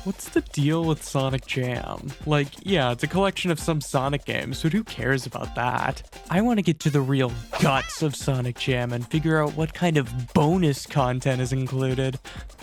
What's the deal with Sonic Jam? Like, yeah, it's a collection of some Sonic games, but who cares about that? I want to get to the real guts of Sonic Jam and figure out what kind of bonus content is included.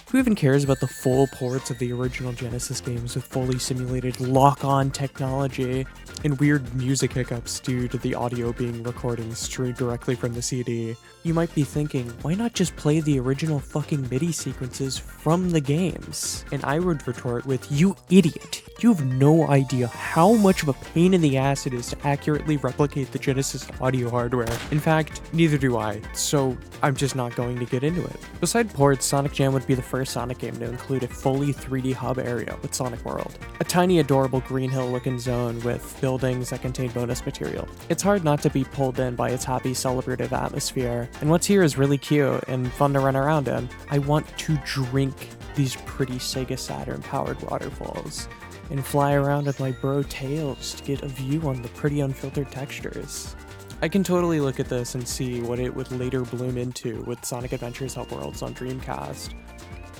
Who even cares about the full ports of the original Genesis games with fully simulated lock-on technology and weird music hiccups due to the audio being recordings streamed directly from the CD? You might be thinking, why not just play the original fucking MIDI sequences from the games? And I would retort with, you idiot. You have no idea how much of a pain in the ass it is to accurately replicate the Genesis audio hardware. In fact, neither do I, so I'm just not going to get into it. Beside ports, Sonic Jam would be the first Sonic game to include a fully 3D hub area with Sonic World. A tiny, adorable Green Hill looking zone with buildings that contain bonus material. It's hard not to be pulled in by its happy, celebrative atmosphere, and what's here is really cute and fun to run around in. I want to drink these pretty Sega Saturn powered waterfalls and fly around with my bro Tails to get a view on the pretty unfiltered textures. I can totally look at this and see what it would later bloom into with Sonic Adventures Hub Worlds on Dreamcast.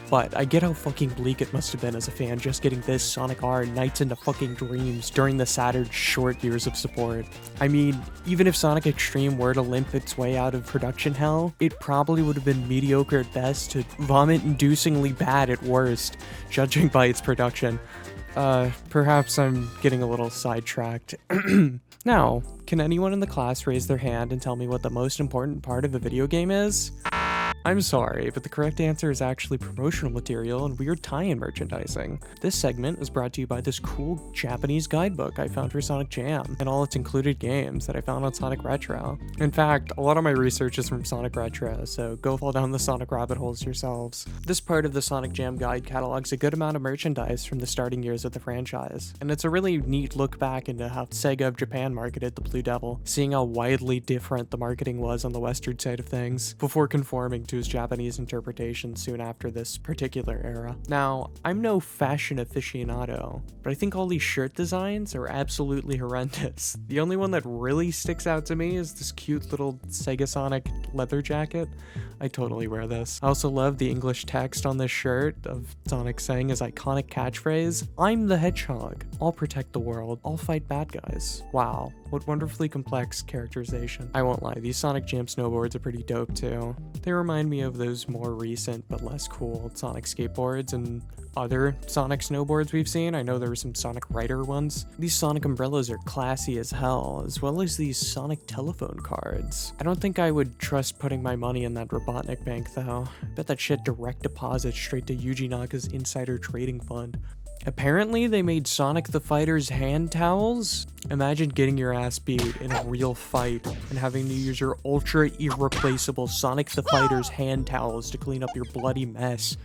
But I get how fucking bleak it must have been as a fan just getting this Sonic R Nights into fucking Dreams during the Saturn's short years of support. I mean, even if Sonic Extreme were to limp its way out of production hell, it probably would have been mediocre at best to vomit-inducingly bad at worst, judging by its production. Perhaps I'm getting a little sidetracked. Now, can anyone in the class raise their hand and tell me what the most important part of a video game is? I'm sorry, but the correct answer is actually promotional material and weird tie-in merchandising. This segment is brought to you by this cool Japanese guidebook I found for Sonic Jam and all its included games that I found on Sonic Retro. In fact, a lot of my research is from Sonic Retro, so go fall down the Sonic rabbit holes yourselves. This part of the Sonic Jam guide catalogs a good amount of merchandise from the starting years of the franchise, and it's a really neat look back into how Sega of Japan marketed the Blue Devil, seeing how widely different the marketing was on the western side of things, before conforming to his Japanese interpretation soon after this particular era. Now, I'm no fashion aficionado, but I think all these shirt designs are absolutely horrendous. The only one that really sticks out to me is this cute little Sega Sonic leather jacket. I totally wear this. I also love the English text on this shirt of Sonic saying his iconic catchphrase, "I'm the Hedgehog. I'll protect the world. I'll fight bad guys." Wow, what wonderfully complex characterization. I won't lie, these Sonic Jam snowboards are pretty dope too. They remind me of those more recent but less cool Sonic skateboards and other Sonic snowboards we've seen. I know there were some Sonic Rider ones. These Sonic umbrellas are classy as hell, as well as these Sonic telephone cards. I don't think I would trust putting my money in that Robotnik bank though. I bet that shit direct deposits straight to Yuji Naka's insider trading fund. Apparently they made Sonic the Fighter's hand towels. Imagine getting your ass beat in a real fight and having to use your ultra irreplaceable Sonic the Fighter's hand towels to clean up your bloody mess.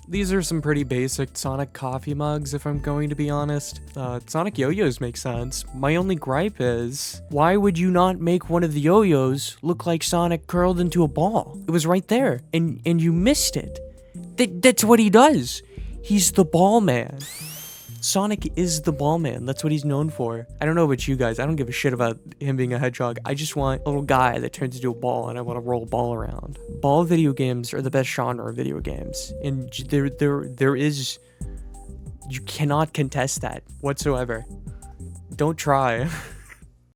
These are some pretty basic Sonic coffee mugs, if I'm going to be honest. Sonic yo-yos make sense. My only gripe is, why would you not make one of the yo-yos look like Sonic curled into a ball? It was right there, and you missed it. That's what he does. He's the ball man. Sonic is the ball man. That's what he's known for. I don't know about you guys. I don't give a shit about him being a hedgehog. I just want a little guy that turns into a ball and I want to roll a ball around. Ball video games are the best genre of video games. And there is... You cannot contest that whatsoever. Don't try.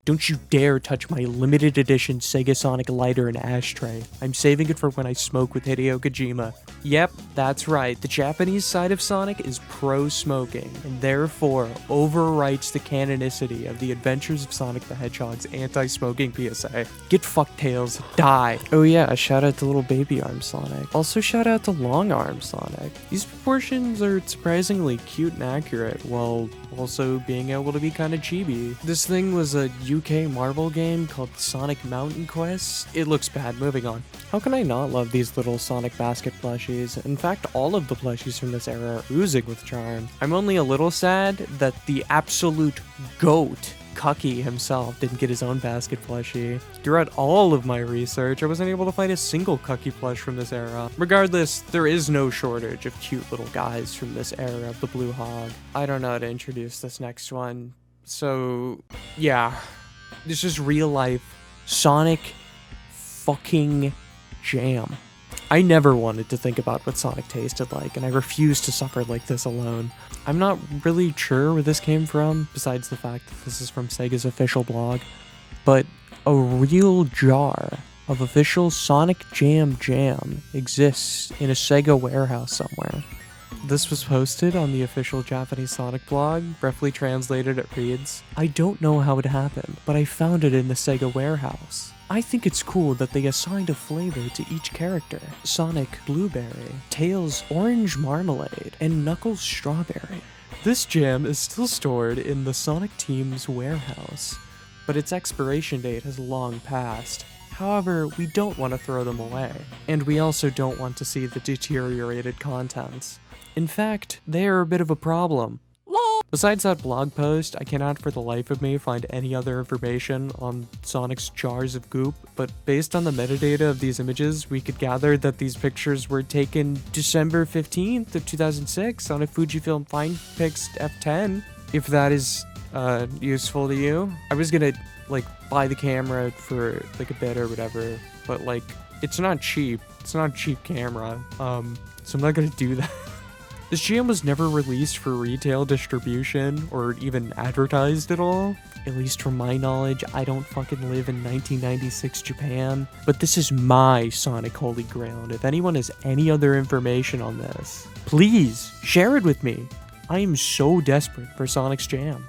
Don't you dare touch my limited edition Sega Sonic lighter and ashtray. I'm saving it for when I smoke with Hideo Kojima. Yep, that's right. The Japanese side of Sonic is pro-smoking, and therefore overwrites the canonicity of the Adventures of Sonic the Hedgehog's anti-smoking PSA. Get fucked, Tails. Die. Oh yeah, shout out to little baby arm Sonic. Also shout out to long arm Sonic. These proportions are surprisingly cute and accurate, while also being able to be kind of chibi. This thing was a UK marble game called Sonic Mountain Quest. It looks bad. Moving on. How can I not love these little Sonic basket plushies? In fact, all of the plushies from this era are oozing with charm. I'm only a little sad that the absolute GOAT, Cucky himself, didn't get his own basket plushie. Throughout all of my research, I wasn't able to find a single Cucky plush from this era. Regardless, there is no shortage of cute little guys from this era of the Blue Hog. I don't know how to introduce this next one. So, yeah. This is real life Sonic fucking Jam. I never wanted to think about what Sonic tasted like, and I refuse to suffer like this alone. I'm not really sure where this came from, besides the fact that this is from Sega's official blog, but a real jar of official Sonic Jam exists in a Sega warehouse somewhere. This was posted on the official Japanese Sonic blog. Roughly translated, it reads, "I don't know how it happened, but I found it in the Sega warehouse. I think it's cool that they assigned a flavor to each character. Sonic Blueberry, Tails Orange Marmalade, and Knuckles Strawberry. This jam is still stored in the Sonic team's warehouse, but its expiration date has long passed. However, we don't want to throw them away, and we also don't want to see the deteriorated contents. In fact, they are a bit of a problem." Besides that blog post, I cannot for the life of me find any other information on Sonic's jars of goop, but based on the metadata of these images, we could gather that these pictures were taken December 15th of 2006 on a Fujifilm Finepix F10, if that is useful to you. I was gonna buy the camera for a bit or whatever, but it's not cheap. It's not a cheap camera, so I'm not gonna do that. This jam was never released for retail distribution or even advertised at all. At least from my knowledge, I don't fucking live in 1996 Japan. But this is my Sonic Holy Grail, and if anyone has any other information on this, please share it with me. I am so desperate for Sonic's jam.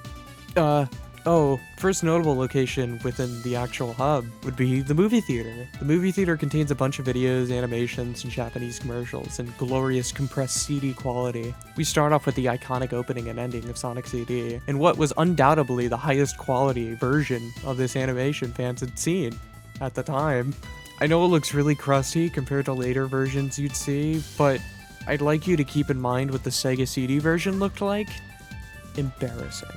First notable location within the actual hub would be the movie theater. The movie theater contains a bunch of videos, animations, and Japanese commercials in glorious compressed CD quality. We start off with the iconic opening and ending of Sonic CD, and what was undoubtedly the highest quality version of this animation fans had seen at the time. I know it looks really crusty compared to later versions you'd see, but I'd like you to keep in mind what the Sega CD version looked like. Embarrassing.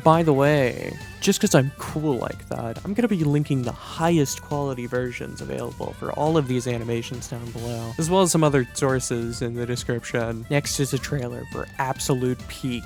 By the way, just because I'm cool like that, I'm going to be linking the highest quality versions available for all of these animations down below, as well as some other sources in the description. Next is a trailer for absolute peak,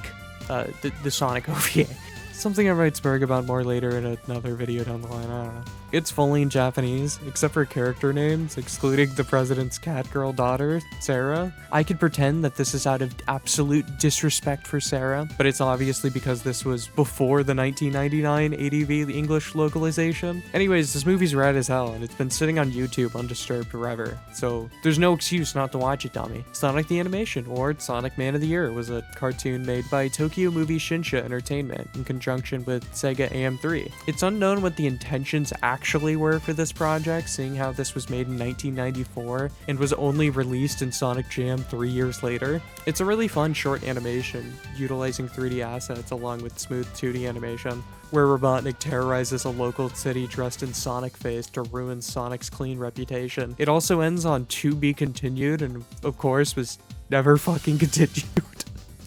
the Sonic OVA. Something I might spurg about more later in another video down the line, I don't know. It's fully in Japanese, except for character names, excluding the president's cat girl daughter, Sarah. I could pretend that this is out of absolute disrespect for Sarah, but it's obviously because this was before the 1999 ADV English localization. Anyways, this movie's rad as hell, and it's been sitting on YouTube undisturbed forever, so there's no excuse not to watch it, dummy. Sonic the Animation, or Sonic Man of the Year, was a cartoon made by Tokyo Movie Shinsha Entertainment in conjunction with Sega AM3. It's unknown what the intentions actually were for this project, seeing how this was made in 1994 and was only released in Sonic Jam 3 years later. It's a really fun short animation, utilizing 3D assets along with smooth 2D animation, where Robotnik terrorizes a local city dressed in Sonic face to ruin Sonic's clean reputation. It also ends on "to be continued," and of course was never fucking continued.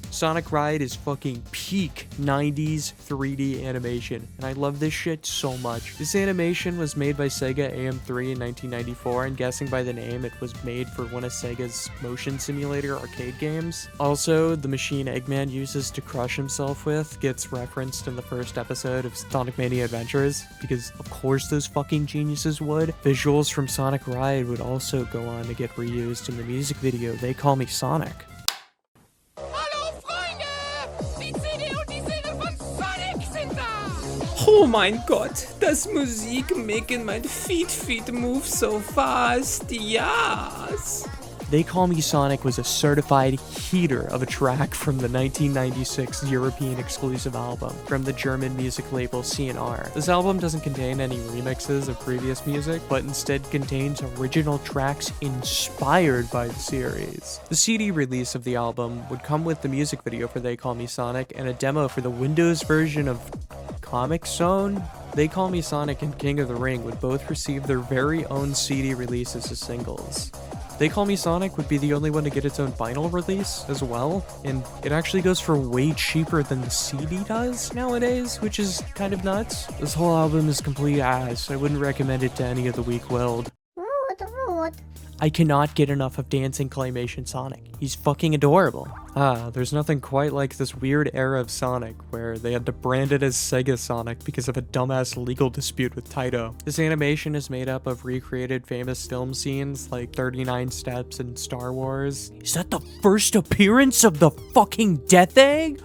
Sonic Ride is fucking peak 90s 3D animation, and I love this shit so much. This animation was made by Sega AM3 in 1994, and guessing by the name, it was made for one of Sega's motion simulator arcade games. Also, the machine Eggman uses to crush himself with gets referenced in the first episode of Sonic Mania Adventures, because of course those fucking geniuses would. Visuals from Sonic Ride would also go on to get reused in the music video They Call Me Sonic. Oh mein Gott, das Musik making my feet move so fast, yes! They Call Me Sonic was a certified heater of a track from the 1996 European exclusive album from the German music label C&R. This album doesn't contain any remixes of previous music, but instead contains original tracks inspired by the series. The CD release of the album would come with the music video for They Call Me Sonic and a demo for the Windows version of Comic Zone. They Call Me Sonic and King of the Ring would both receive their very own CD releases as singles. They Call Me Sonic would be the only one to get its own vinyl release as well, and it actually goes for way cheaper than the CD does nowadays, which is kind of nuts. This whole album is complete ass. I wouldn't recommend it to any of the weak-willed. Rude. I cannot get enough of dancing claymation Sonic. He's fucking adorable. There's nothing quite like this weird era of Sonic where they had to brand it as Sega Sonic because of a dumbass legal dispute with Taito. This animation is made up of recreated famous film scenes like 39 Steps and Star Wars. Is that the first appearance of the fucking Death Egg?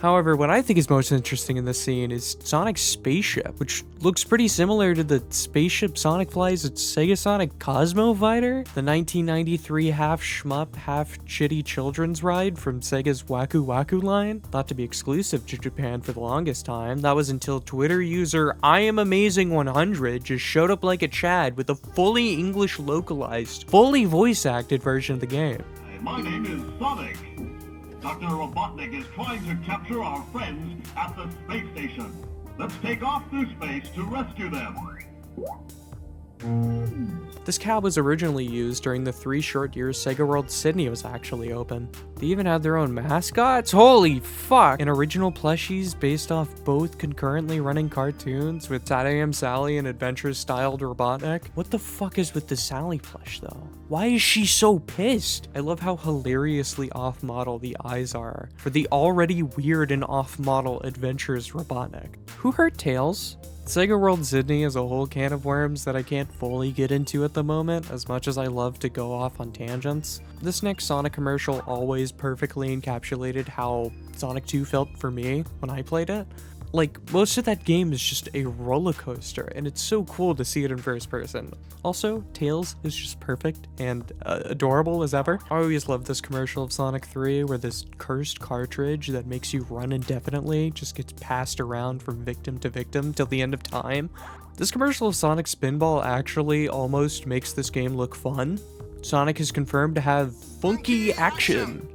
However, what I think is most interesting in this scene is Sonic's spaceship, which looks pretty similar to the spaceship Sonic flies at Sega Sonic Cosmo Fighter, the 1993 half shmup, half chitty children's ride from Sega's Waku Waku line. Thought to be exclusive to Japan for the longest time. That was until Twitter user IamAmazing100 just showed up like a Chad with a fully English localized, fully voice acted version of the game. Hey, my name is Sonic. Dr. Robotnik is trying to capture our friends at the space station. Let's take off through space to rescue them. This cab was originally used during the 3 short years Sega World Sydney was actually open. They even had their own mascots? Holy fuck! And original plushies based off both concurrently running cartoons with Saturday AM Sally and Adventures-styled Robotnik. What the fuck is with the Sally plush though? Why is she so pissed? I love how hilariously off-model the eyes are for the already weird and off-model Adventures Robotnik. Who hurt Tails? Sega World Sydney is a whole can of worms that I can't fully get into at the moment, as much as I love to go off on tangents. This next Sonic commercial always perfectly encapsulated how Sonic 2 felt for me when I played it. Like, most of that game is just a roller coaster, and it's so cool to see it in first person. Also, Tails is just perfect and adorable as ever. I always loved this commercial of Sonic 3 where this cursed cartridge that makes you run indefinitely just gets passed around from victim to victim till the end of time. This commercial of Sonic Spinball actually almost makes this game look fun. Sonic is confirmed to have funky action.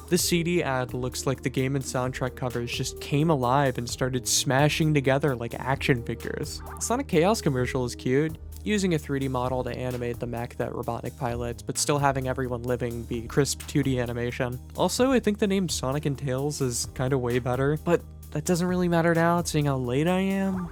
This CD ad looks like the game and soundtrack covers just came alive and started smashing together like action figures. The Sonic Chaos commercial is cute, using a 3D model to animate the mech that Robotnik pilots, but still having everyone living be crisp 2D animation. Also, I think the name Sonic and Tails is kinda way better, but that doesn't really matter now, seeing how late I am.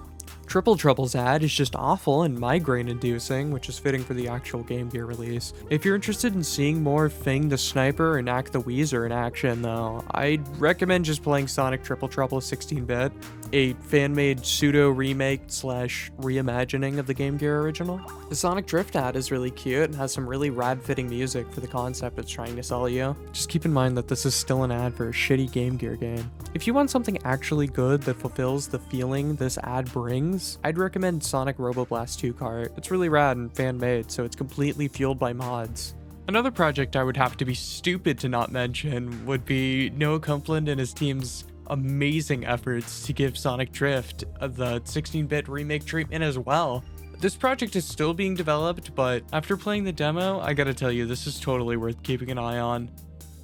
Triple Trouble's ad is just awful and migraine-inducing, which is fitting for the actual Game Gear release. If you're interested in seeing more Fang the Sniper and Ack the Weezer in action, though, I'd recommend just playing Sonic Triple Trouble 16-bit, a fan-made pseudo-remake / reimagining of the Game Gear original. The Sonic Drift ad is really cute and has some really rad-fitting music for the concept it's trying to sell you. Just keep in mind that this is still an ad for a shitty Game Gear game. If you want something actually good that fulfills the feeling this ad brings, I'd recommend Sonic Robo Blast 2 Kart. It's really rad and fan-made, so it's completely fueled by mods. Another project I would have to be stupid to not mention would be Noah Kumplund and his team's amazing efforts to give Sonic Drift the 16-bit remake treatment as well. This project is still being developed, but after playing the demo, I gotta tell you, this is totally worth keeping an eye on.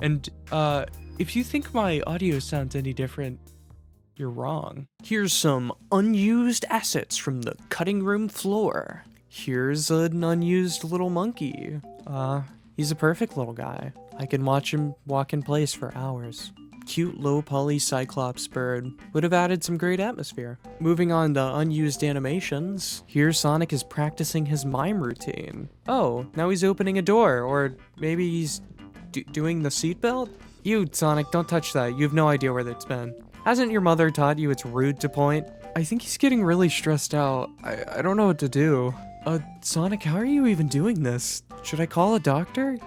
And, if you think my audio sounds any different, you're wrong. Here's some unused assets from the cutting room floor. Here's an unused little monkey. He's a perfect little guy. I can watch him walk in place for hours. Cute low poly Cyclops bird. Would have added some great atmosphere. Moving on to unused animations. Here Sonic is practicing his mime routine. Oh, now he's opening a door, or maybe he's doing the seatbelt? You, Sonic, don't touch that. You have no idea where that's been. Hasn't your mother taught you it's rude to point? I think he's getting really stressed out. I don't know what to do. Sonic, how are you even doing this? Should I call a doctor?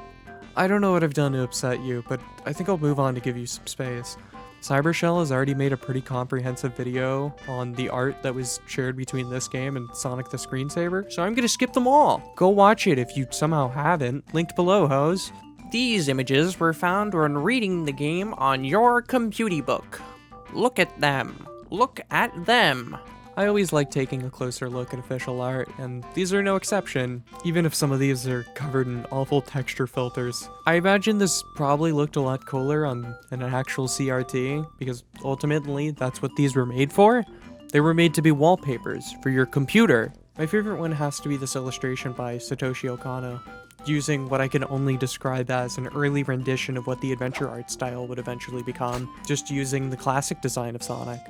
I don't know what I've done to upset you, but I think I'll move on to give you some space. Cybershell has already made a pretty comprehensive video on the art that was shared between this game and Sonic the Screensaver, so I'm gonna skip them all. Go watch it if you somehow haven't. Linked below, hoes. These images were found when reading the game on your computy book. Look at them. Look at them. I always like taking a closer look at official art, and these are no exception, even if some of these are covered in awful texture filters. I imagine this probably looked a lot cooler on an actual CRT, because ultimately that's what these were made for. They were made to be wallpapers for your computer. My favorite one has to be this illustration by Satoshi Okano, using what I can only describe as an early rendition of what the adventure art style would eventually become, just using the classic design of Sonic.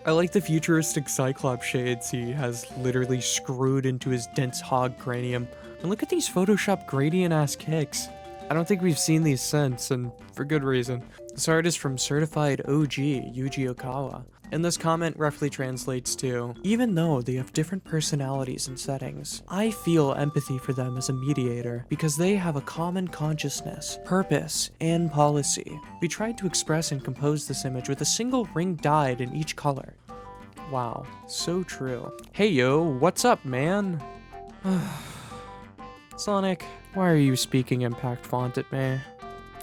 I like the futuristic Cyclops shades he has literally screwed into his dense hog cranium. And look at these Photoshop gradient-ass kicks. I don't think we've seen these since, and for good reason. This art is from certified OG Yuji Okawa. And this comment roughly translates to, even though they have different personalities and settings, I feel empathy for them as a mediator because they have a common consciousness, purpose, and policy. We tried to express and compose this image with a single ring dyed in each color. Wow, so true. Hey yo, what's up, man? Sonic, why are you speaking impact font at me?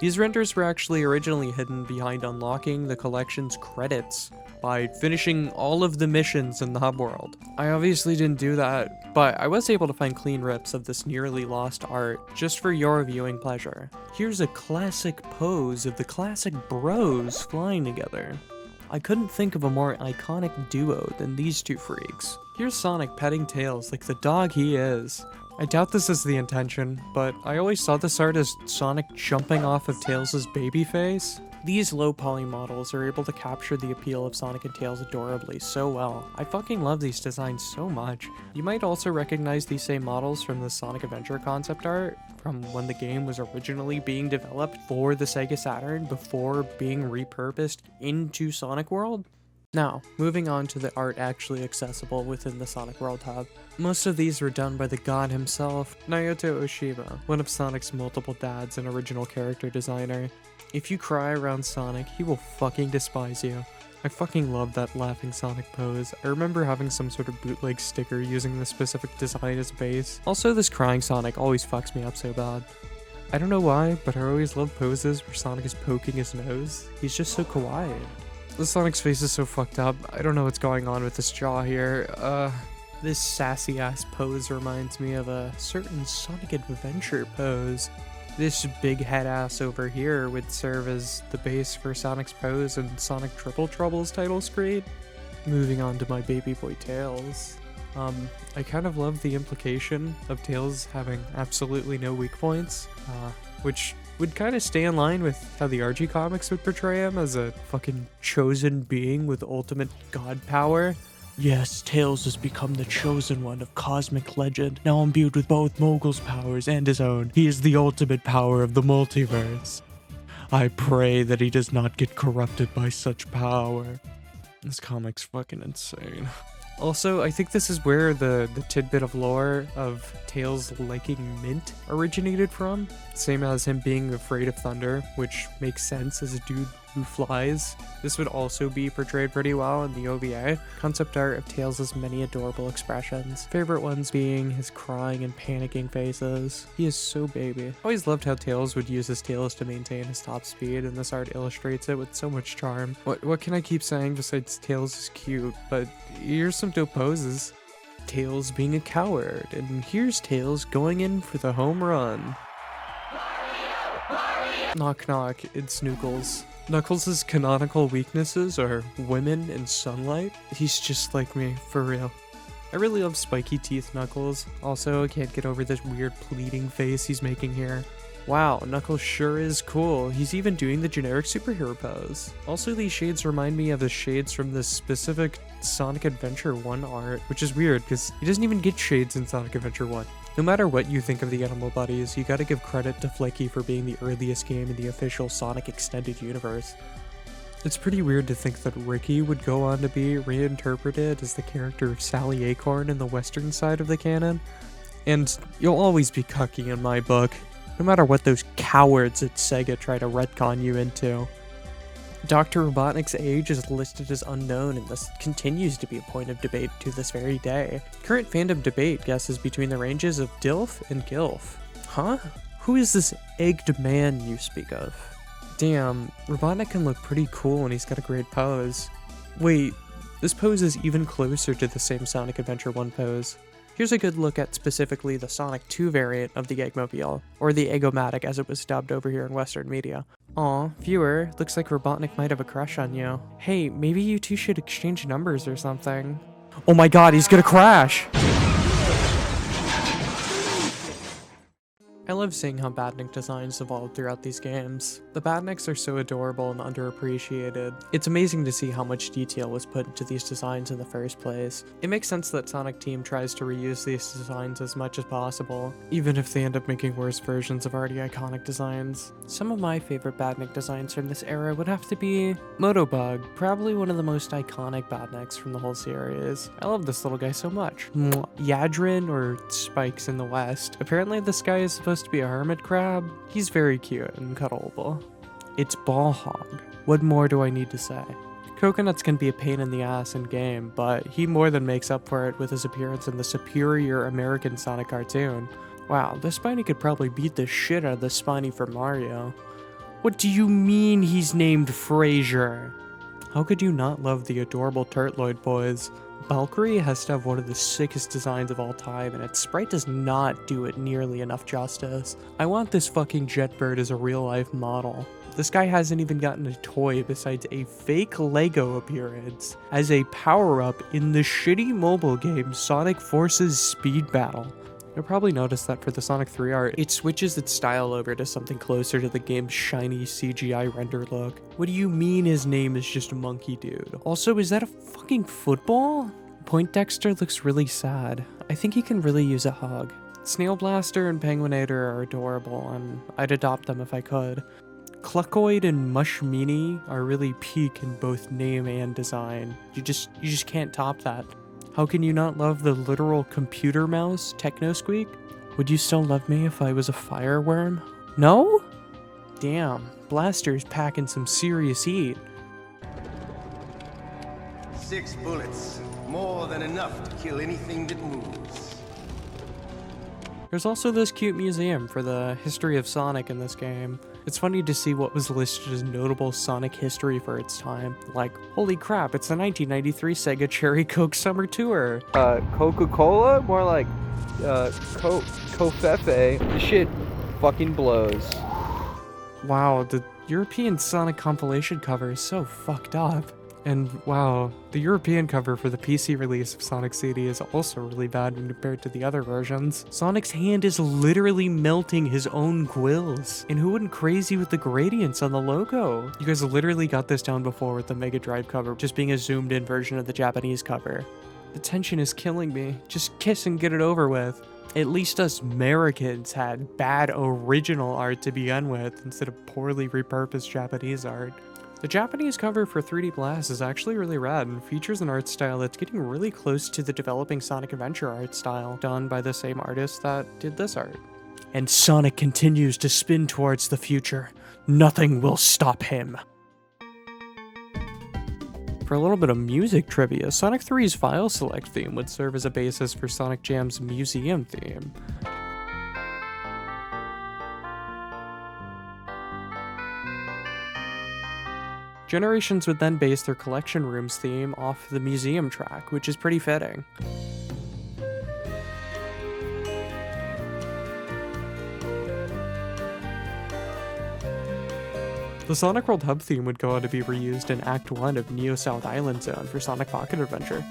These renders were actually originally hidden behind unlocking the collection's credits by finishing all of the missions in the hub world. I obviously didn't do that, but I was able to find clean rips of this nearly lost art just for your viewing pleasure. Here's a classic pose of the classic bros flying together. I couldn't think of a more iconic duo than these two freaks. Here's Sonic petting Tails like the dog he is. I doubt this is the intention, but I always saw this art as Sonic jumping off of Tails' baby face. These low poly models are able to capture the appeal of Sonic and Tails adorably so well. I fucking love these designs so much. You might also recognize these same models from the Sonic Adventure concept art from when the game was originally being developed for the Sega Saturn before being repurposed into Sonic World. Now, moving on to the art actually accessible within the Sonic World Hub. Most of these were done by the god himself, Naoto Oshiba, one of Sonic's multiple dads and original character designer. If you cry around Sonic, he will fucking despise you. I fucking love that laughing Sonic pose. I remember having some sort of bootleg sticker using this specific design as a base. Also, this crying Sonic always fucks me up so bad. I don't know why, but I always love poses where Sonic is poking his nose. He's just so kawaii. The Sonic's face is so fucked up. I don't know what's going on with this jaw here. This sassy ass pose reminds me of a certain Sonic Adventure pose. This big head ass over here would serve as the base for Sonic's pose in Sonic Triple Trouble's title screen. Moving on to my baby boy Tails. I kind of love the implication of Tails having absolutely no weak points, which would kind of stay in line with how the RG comics would portray him as a fucking chosen being with ultimate god power. Yes, Tails has become the chosen one of cosmic legend, now imbued with both Mogul's powers and his own. He is the ultimate power of the multiverse. I pray that he does not get corrupted by such power. This comic's fucking insane. Also, I think this is where the tidbit of lore of Tails liking mint originated from. Same as him being afraid of thunder, which makes sense as a dude who flies. This would also be portrayed pretty well in the OVA. Concept art of Tails' many adorable expressions. Favorite ones being his crying and panicking faces. He is so baby. Always loved how Tails would use his tails to maintain his top speed, and this art illustrates it with so much charm. What can I keep saying besides Tails is cute, but here's some dope poses. Tails being a coward, and here's Tails going in for the home run. Knock knock, it's Knuckles. Knuckles' canonical weaknesses are women and sunlight. He's just like me, for real. I really love spiky teeth Knuckles. Also, I can't get over this weird pleading face he's making here. Wow, Knuckles sure is cool. He's even doing the generic superhero pose. Also, these shades remind me of the shades from this specific Sonic Adventure 1 art, which is weird because he doesn't even get shades in Sonic Adventure 1. No matter what you think of the animal buddies, you gotta give credit to Flicky for being the earliest game in the official Sonic Extended Universe. It's pretty weird to think that Ricky would go on to be reinterpreted as the character of Sally Acorn in the western side of the canon. And you'll always be cucky in my book, no matter what those cowards at Sega try to retcon you into. Dr. Robotnik's age is listed as unknown, and this continues to be a point of debate to this very day. Current fandom debate guesses between the ranges of DILF and GILF. Huh? Who is this egged man you speak of? Damn, Robotnik can look pretty cool and he's got a great pose. Wait, this pose is even closer to the same Sonic Adventure 1 pose. Here's a good look at specifically the Sonic 2 variant of the Eggmobile, or the Eggomatic as it was dubbed over here in Western media. Aw, viewer, looks like Robotnik might have a crush on you. Hey, maybe you two should exchange numbers or something. Oh my god, he's gonna crash! I love seeing how Badnik designs evolve throughout these games. The Badniks are so adorable and underappreciated. It's amazing to see how much detail was put into these designs in the first place. It makes sense that Sonic Team tries to reuse these designs as much as possible, even if they end up making worse versions of already iconic designs. Some of my favorite Badnik designs from this era would have to be Motobug, probably one of the most iconic Badniks from the whole series. I love this little guy so much. Yadrin, or Spikes in the West. Apparently this guy is supposed to be a hermit crab. He's very cute and cuddleable. It's Ballhog. What more do I need to say? Coconuts can be a pain in the ass in game, but he more than makes up for it with his appearance in the superior American Sonic cartoon. Wow, this Spiny could probably beat the shit out of the Spiny from Mario. What do you mean he's named Frasier? How could you not love the adorable Turtloid boys? Valkyrie has to have one of the sickest designs of all time, and its sprite does not do it nearly enough justice. I want this fucking Jetbird as a real-life model. This guy hasn't even gotten a toy besides a fake Lego appearance as a power-up in the shitty mobile game Sonic Forces Speed Battle. You'll probably notice that for the Sonic 3 art, it switches its style over to something closer to the game's shiny CGI render look. What do you mean his name is just Monkey Dude? Also, is that a fucking football? Poindexter looks really sad. I think he can really use a hug. Snail Blaster and Penguinator are adorable, and I'd adopt them if I could. Cluckoid and Mushmini are really peak in both name and design. You just can't top that. How can you not love the literal computer mouse, Techno Squeak? Would you still love me if I was a fireworm? No? Damn, Blaster's packing some serious heat. 6 bullets, more than enough to kill anything that moves. There's also this cute museum for the history of Sonic in this game. It's funny to see what was listed as notable Sonic history for its time. Like, holy crap, it's the 1993 Sega Cherry Coke Summer Tour. Coca-Cola? More like, Covfefe. This shit fucking blows. Wow, the European Sonic compilation cover is so fucked up. And wow, the European cover for the PC release of Sonic CD is also really bad when compared to the other versions. Sonic's hand is literally melting his own quills. And who went crazy with the gradients on the logo? You guys literally got this down before with the Mega Drive cover just being a zoomed in version of the Japanese cover. The tension is killing me. Just kiss and get it over with. At least us Americans had bad original art to begin with instead of poorly repurposed Japanese art. The Japanese cover for 3D Blast is actually really rad and features an art style that's getting really close to the developing Sonic Adventure art style, done by the same artist that did this art. And Sonic continues to spin towards the future. Nothing will stop him. For a little bit of music trivia, Sonic 3's File Select theme would serve as a basis for Sonic Jam's museum theme. Generations would then base their collection rooms theme off the museum track, which is pretty fitting. The Sonic World Hub theme would go on to be reused in Act 1 of Neo South Island Zone for Sonic Pocket Adventure.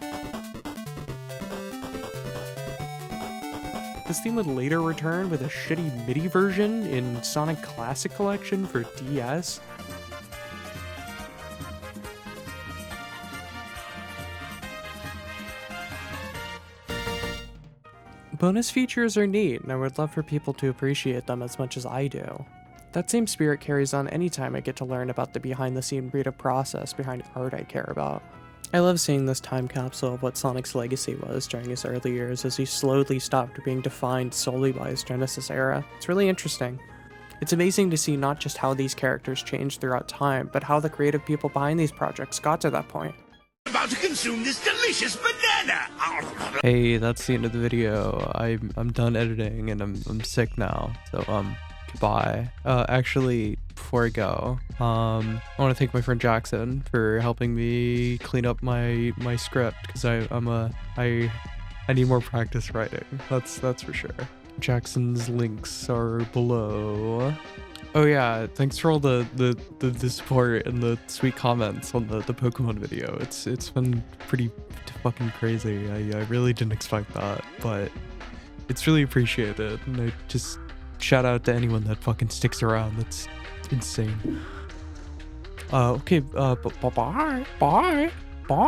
This theme would later return with a shitty MIDI version in Sonic Classic Collection for DS. Bonus features are neat, and I would love for people to appreciate them as much as I do. That same spirit carries on anytime I get to learn about the behind-the-scene creative process behind art I care about. I love seeing this time capsule of what Sonic's legacy was during his early years as he slowly stopped being defined solely by his Genesis era. It's really interesting. It's amazing to see not just how these characters changed throughout time, but how the creative people behind these projects got to that point. About to consume this delicious banana! Hey, that's the end of the video. I'm done editing and I'm sick now. So goodbye. Actually, before I go, I want to thank my friend Jackson for helping me clean up my script because I need more practice writing. That's for sure. Jackson's links are below. Oh yeah, thanks for all the support and the sweet comments on the Pokemon video. It's been pretty fucking crazy. I really didn't expect that, but it's really appreciated, and shout out to anyone that fucking sticks around. That's insane. Okay, bye. Bye.